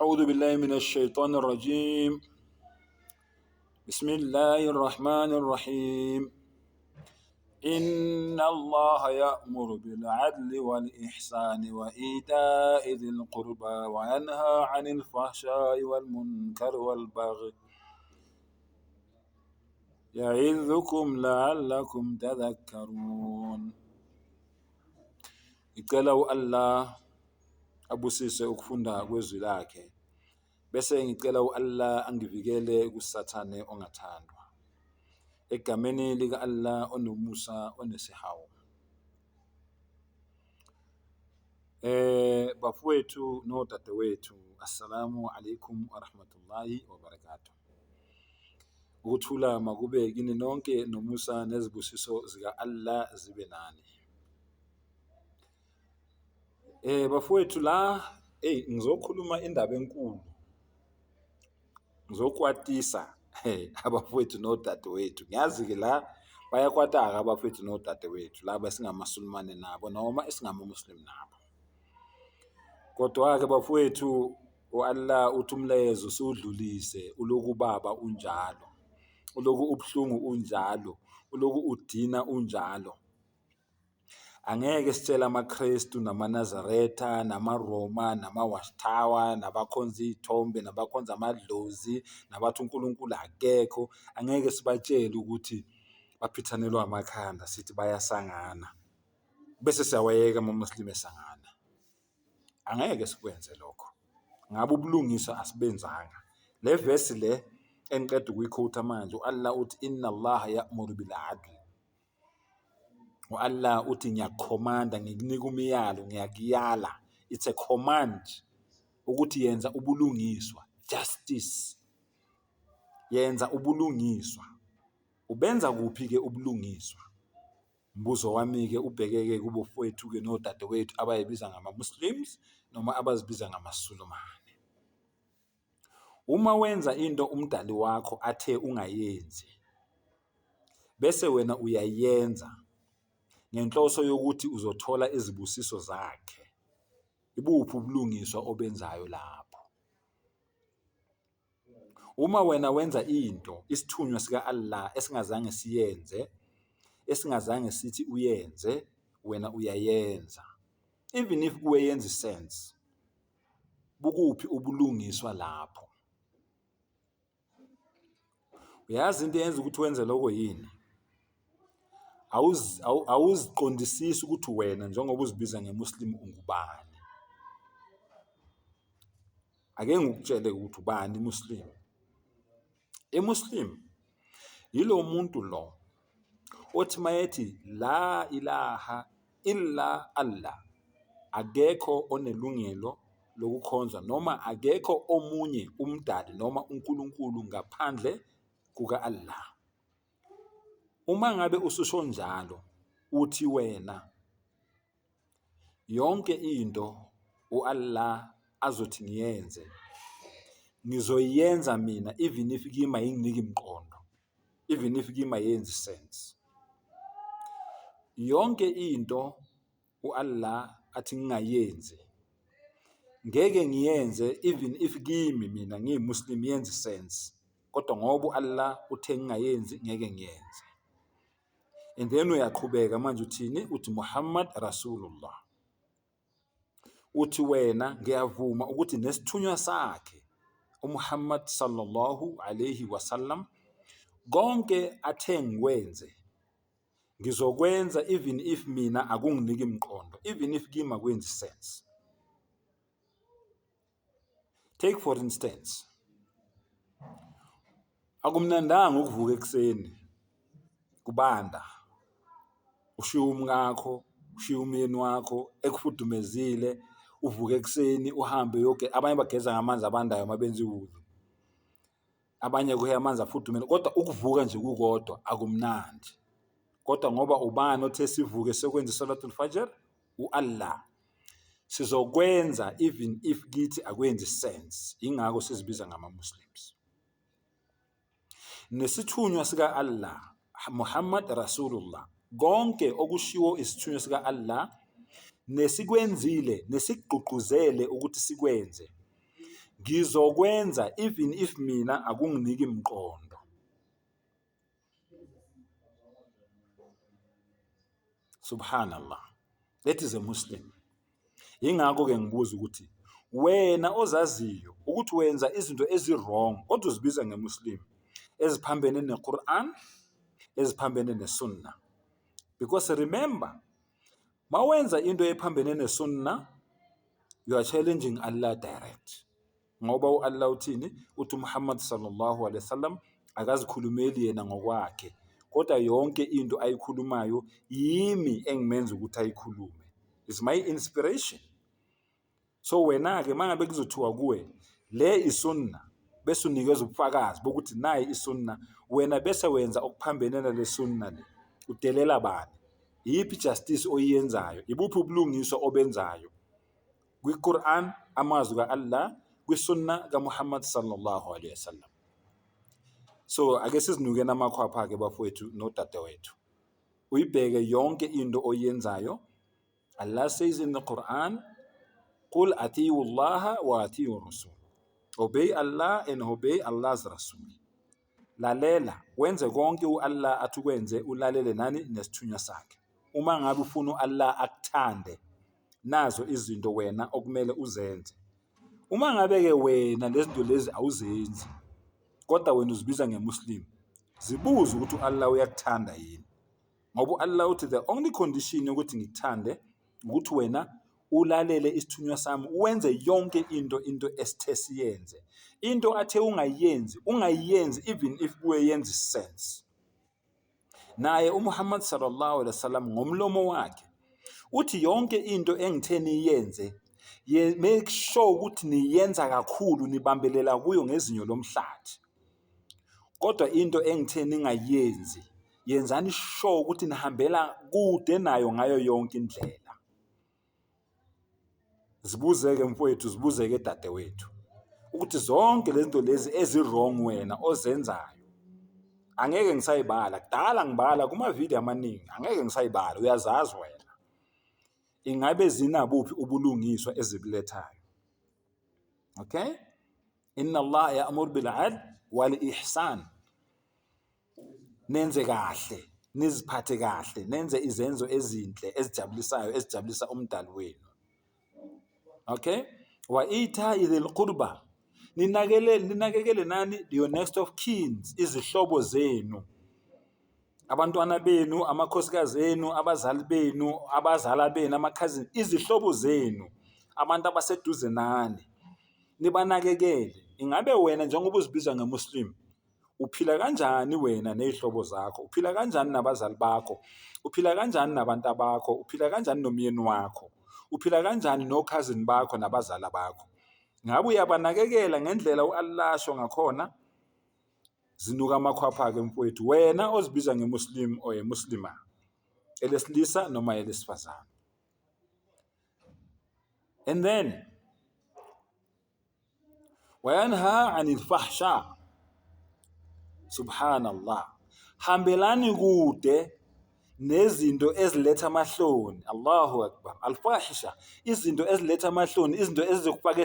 أعوذ بالله من الشيطان الرجيم. بسم الله الرحمن الرحيم. إن الله يأمر بالعدل والإحسان وإيتاء ذي القربى وينهى عن الفحشاء والمنكر والبغي يعظكم لعلكم تذكرون. Ngicela Allah abusise ukufunda kwezwi lakhe, bese ngicela Allah angivikele kusathane ongathandwa. Egameni lika Allah onomusa onesihawu. Bafowethu nodadewethu, assalamu alaikum wa rahmatullahi wa barakatuh. Ukuthula makube kini nonke nomusa nezibusiso zika Allah zibe nani. Bafowethu ngizokhuluma indaba enkulu. Ngizokwatisa abafowethu nodadewethu. Ngiyazi ke la bayakwataka abafowethu nodadewethu laba singamasulumane nabo noma esingamamuslim nabo. Kodwa ke bafowethu Allah uthi umlezo siudlulise, uloku baba unjalo. Uloku ubhlungu unjalo, uloku udina unjalo. Angeke sitshela amaKristu namaNazaretha namaRoma namawashtawa nabakhonza izithombe nabakhonza amadlozi nabathi uNkulunkulu akekho, angeke sibatshele ukuthi baphithanelwa amakhanda sithi bayasangana bese siyawayeka amamuslim esangana. Angeke sikwenze lokho. Ngabe ubulungisa asibenzanga. Le verse le engiqeda ukuyikhotha manje, Allah uthi inna Allah ya'muru bil adl. Allah uthi ngiyakhomanda, ngikunika umyalo, ngiyakuyala. It's a command ukuthi yenza ubulungiswa, justice. Yenza ubulungiswa. Ubenza kuphi ke ubulungiswa? Mbuzo wami ke ubhekeke kubo fowethu ke nodadewethu abayibiza ngama-Muslims noma abazibiza ngamaSulumane. Uma wenza into umdali wakho athe ungayenzi, bese wena uyayenza ngenhloso yokuthi uzothola izibusiso zakhe, ibuphi ubulungiswa obenzayo lapho? Uma wena wenza into isithunywa sika Allah esingazange siyenze, esingazange sithi uyenze, wena uyayenza, even if kuyenza sense, bukuphi ubulungiswa lapho? Uyazi into yenza ukuthi wenze lokho yini? Awuziqondisisi ukuthi wena njengoba uzibiza ngemuslim ungubani. Ake ngikutshele ukuthi ubani muslim. Muslim yilo muntu lo othi mayethi la ilaha illa Allah, akekho onelungelo lokukhonzwa noma akekho omunye umdali noma uNkulunkulu ngaphandle kuka Allah. Uma ngabe ususho njalo uthi wena yonke into uAllah azothi ngiyenze ngizoyenza mina, even if kima yinginiki imqondo, even if kima yenzi sense. Yonke into uAllah athi ngingayenzi ngeke ngiyenze, even if kimi mina ngiyimuslim yenzi sense, kodwa ngoba uAllah uthe ngingayenzi ngeke ngiyenze. And then uyaqhubeka manje uthini? Uthi Muhammad Rasulullah. Uthi wena ngiyavuma ukuthi nesithunywa sakhe uMuhammad sallallahu alayhi wasallam konke athe ngikwenze ngizokwenza, even if mina akunginiki imqondo, even if kima kwenzi sense. Take for instance, akumnandanga ukuvuka ekseni kubanda ushiya umkakho, ushiya umyeni wakho ekufudumezile, uvuka ekseni uhambe yonke. Abanye bageza ngamanzi abandayo mabenza iwudu, abanye kuya amanzi afudumele, kodwa ukuvuka nje kukodwa akumnandi. Kodwa ngoba ubani othe sivuke sekwenza salatul fajr? uAllah. Sizokwenza even if kithi akwenzi sense, ingakho sizibiza ngama-Muslims. Nesithunywa sika Allah Muhammad Rasulullah, konke okushiwo isithunywa sika Allah nesikwenzile nesigqugquzele ukuthi sikwenze ngizokwenza even if mina akunginiki imqondo. Subhanallah. That is a Muslim. Ingakho-ke ngibuza ukuthi wena ozaziyo ukuthi wenza izinto ezi-wrong kodwa uzibiza ngemuslim, eziphambene neQuran, eziphambene nesunna. Because remember, mawenza into ephambene nesunna, you are challenging Allah direct. Ngoba u-Allah uthini? Uthi uMuhammad sallallahu alaihi wasallam akazikhulumeli yena ngokwakhe, kodwa yonke into ayikhulumayo yimi engimenza ukuthi ayikhulume. It's my inspiration. So wena-ke mangabe kuzothiwa kuwe le isunna, bese unikeza ubufakazi bokuthi nayi isunna, wena bese wenza okuphambene nale sunna le, udelela bani? Yiphi justice oyenzayo? Ibuphi ubulungiswa obenzayo? KwiQuran amazwi kaAllah, kwisunna kaMuhammad sallallahu alaihi wasallam. So ake sizinuke namakhwapha-ke bafowethu nodadewethu, uyibheke yonke into oyenzayo. Allah says in the Quran, قُلْ أَطِيعُوا اللَّهَ وَأَطِيعُوا الرَّسُولَ. Obey Allah and obey Allah's Rasul. Lalela, wenze konke u-Allah athi ukwenze, ulalele nani? Nesithunywa sakhe. Uma ngabe ufuna u-Allah akuthande, nazo izinto wena okumele uzenze. Uma ngabe-ke wena lezinto lezi awuzenzi, kodwa wena uzibiza ngemuslim, zibuze ukuthi u-Allah uyakuthanda yini. Ngoba u-Allah uthi the only condition yokuthi ngikuthande ukuthi wena ulalele isithunywa sami, uwenze yonke into esithe siyenze. Into athe ungayenzi even if kuye yenze sense. Naye uMuhammad sallallahu alaihi wasallam ngomlomo wakhe uthi yonke into engithe niyenze, make sure ukuthi niyenza kakhulu, nibambelela kuyo ngezinyo lomhlathi. Kodwa into engithe ningayenzi, yenzani sure ukuthi nihambela kude nayo ngayo yonke indlela. Zibuzeke mfowethu, zibuzeke dadewethu, ukuthi zonke lezinto lezi ezi-wrong wena ozenzayo, angeke ngisayibala. Kudala ngibala kuma-video amaningi, angeke ngisayibala, uyazazi wena. Ingabe zinabuphi ubulungiswa ezibulethayo? Okay? Inna Allah ya'mur bil 'adl wal ihsan. Nenze kahle, niziphathe kahle, nenze izenzo ezinhle ezijabulisayo, ezijabulisa umdali wenu. Okay? Wa ita'i dhil qurba. Ninakekele nani? Your next of kins, izihlobo zenu. Abantwana benu, amakhosikazi enu, abazali benu, abazala benu, amakhazini, izihlobo zenu, abantu abaseduze nani, nibanakekele. Ingabe wena njengoba uzibiza ngemuslim, uphila kanjani wena nezihlobo zakho? Uphila kanjani nabazali bakho? Uphila kanjani nabantu bakho? Uphila kanjani nomyeni wakho? Uphila kanjani nokhazini bakho nabazala bakho? Ngabe uyabanakekela ngendlela u-Allah asho ngakhona? Zinuka amakhwapha-ke mfowethu, wena ozibiza ngemuslim or emuslima, elesilisa noma elesifazane. And then wayanha anil fahsha. Subhanallah. Hambelani kude nezinto eziletha amahloni. Allahu akbar. Al-fahisha, izinto eziletha amahloni, izinto ezizofaka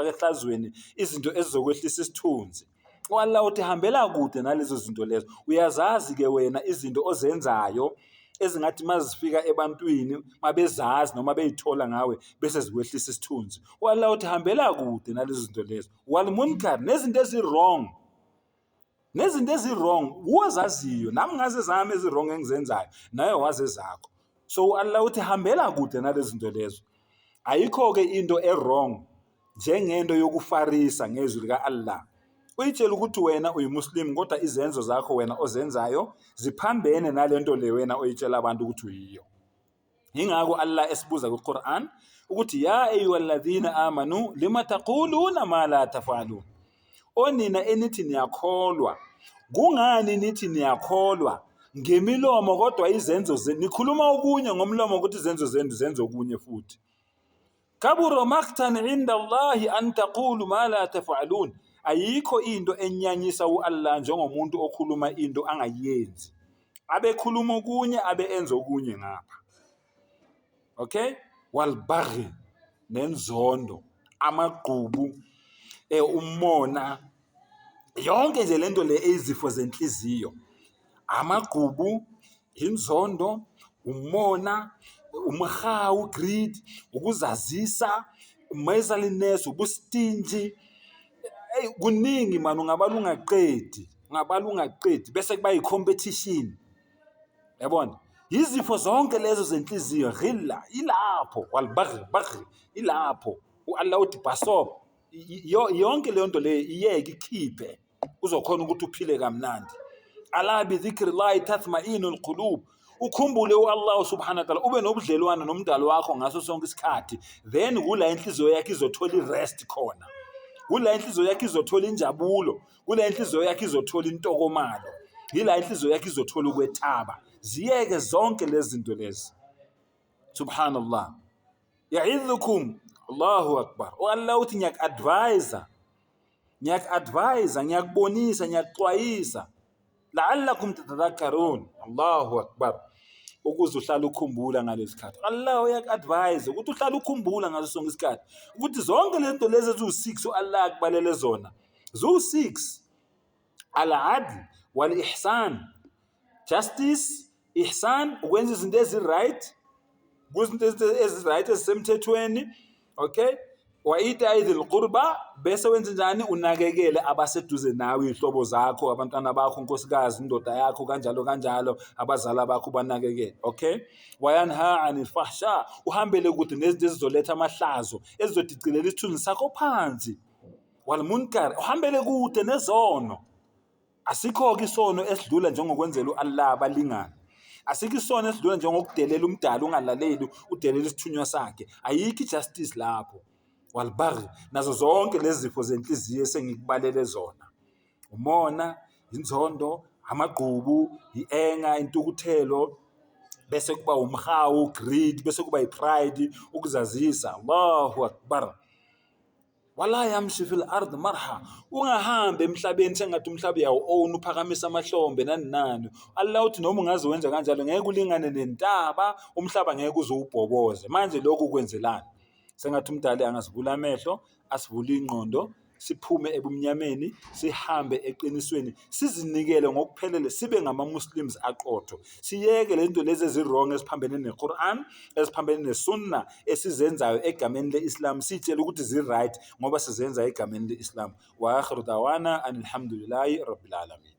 ehlazweni, izinto ezizokwehlisa isithunzi. U-Allah uthi hambela kude nalezo zinto lezo. Uyazazi-ke wena izinto ozenzayo ezingathi mazifika ebantwini mabezazi noma beyithola ngawe bese zikwehlisa isithunzi. U-Allah uthi hambela kude nalezo zinto lezo. Wal munkar, nezinto ezi-wrong. Nezinto ezi-wrong uwazaziyo, nami ngaze zami ezi-wrong engizenzayo, naye waze zakho. So u-Allah uthi hambela kude nalezo zinto lezo. Ayikho-ke into e-wrong njengento yokufarisa ngezwi lika-Allah. Uyitshela ukuthi wena uyimuslim kodwa izenzo zakho wena ozenzayo ziphambene nalento le wena oyitshela abantu ukuthi uyiyo. Ingakho Allah esibuza kwiQuran ukuthi ya ayyuhalladhina amanu lima taquluna ma la taf'alun. Onina enithi niyakholwa, kungani nithi niyakholwa ngemilomo kodwa izenzo zenu nikhuluma okunye ngomlomo ukuthi izenzo zenu zenzo okunye futhi? Kabura maqtan 'inda Allahi an taqulu ma la taf'alun. Ayikho into enyanyisa u-Allah njengomuntu okhuluma into angayenzi, abe khuluma okunye abe enza okunye ngapha. Okay? Wal baghi, nenzondo, amagqubu, umona, yonke nje lento le izifo zenhliziyo, amagqubu, inzondo, umona, umhawu, greed, ukuzazisa, miserliness, ubustinji. Kuningi mani, ungabala ungaqedi bese kuba yi-competition. Yabona, izifo zonke lezo zenhliziyo ghilla, ilapho walbaghi, ilapho u-Allah uthi basob. Yonke leyo nto leyo iyeke, ikhiphe, uzokhona ukuthi uphile kamnandi. Ala bi dhikrillahi tatma'inul qulub. Ukhumbule u-Allah subhanahu wa ta'ala, ube nobudlelwane nomdali wakho ngaso sonke isikhathi, then kula inhliziyo yakho izothola i-rest khona, kula inhliziyo yakho izothola injabulo, kula inhliziyo yakho izothola intokomalo, yila inhliziyo yakho izothola ukwethaba. Ziyeke zonke lezi zinto lezi. Subhanallah. Ya'idhukum, Allahu akbar. U-Allah uthi ngiyak-advise, ngiyakubonisa, ngiyakuxwayisa, la'allakum tatadhakkarun. Allahu akbar. Ukuze uhlale ukhumbula ngalesi sikhathi. Allah uyak-advise ukuthi uhlale ukhumbula ngaso sonke isikhathi ukuthi zonke lezi zinto lezi eziwu-6 u-Allah akubalele zona, ziwu-6: al-adl wal-ihsan, justice, ihsan, ukwenza izinto ezi-right, kuzinto ezi-right ezisemthethweni, okay? Wa ita'i dhil qurba, bese wenza njani? Unakekele abaseduze nawe, izihlobo zakho, abantwana bakho, unkosikazi, indoda yakho, kanjalo, abazala bakho banakekele, okay? Wa yanha 'anil fahsha, uhambele kude nezinto ezizoletha amahlazo, ezizodicelela isithunzi sakho phansi. Wal munkar, uhambele kude nezono. Asikho-ke isono esidlula njengokwenzela u-Allah abalingani. Asikho isono esidlula njengokudelela umdala, ungalaleli, udelela isithunywa sakhe. Ayikho ijustice lapho. Walbaghi, nazo zonke lezi zifo zenhliziyo esengikubalele zona: umona, inzondo, amagqubu, i-enga, intukuthelo, bese kuba umhawu, greed, bese kuba i-pride, ukuzazisa. Allahu akbar. Wala yamshi fil ard marha, ungahambe emhlabeni sengathi umhlaba yawo-own, uphakamisa amahlombe nani. Allah uthi noma ungaze wenza kanjalo ngeke ulingane nentaba, umhlaba ngeke uze ubhoboze. Manje lokhu kwenzelani? Sengathi umdali angasivula amehlo, asivule ingqondo, siphume ebumnyameni, sihambe eqinisweni, sizinikele ngokuphelele, sibe ngama-Muslims aqotho. Siyeke lento lezi ezi-wrong esiphambene ne-Quran, esiphambene ne-Sunnah esizenzayo egameni le-Islam, sitshele ukuthi zi-right ngoba sizenza egameni le-Islam. Wa akhiru dawana alhamdulillahi rabbil alamin.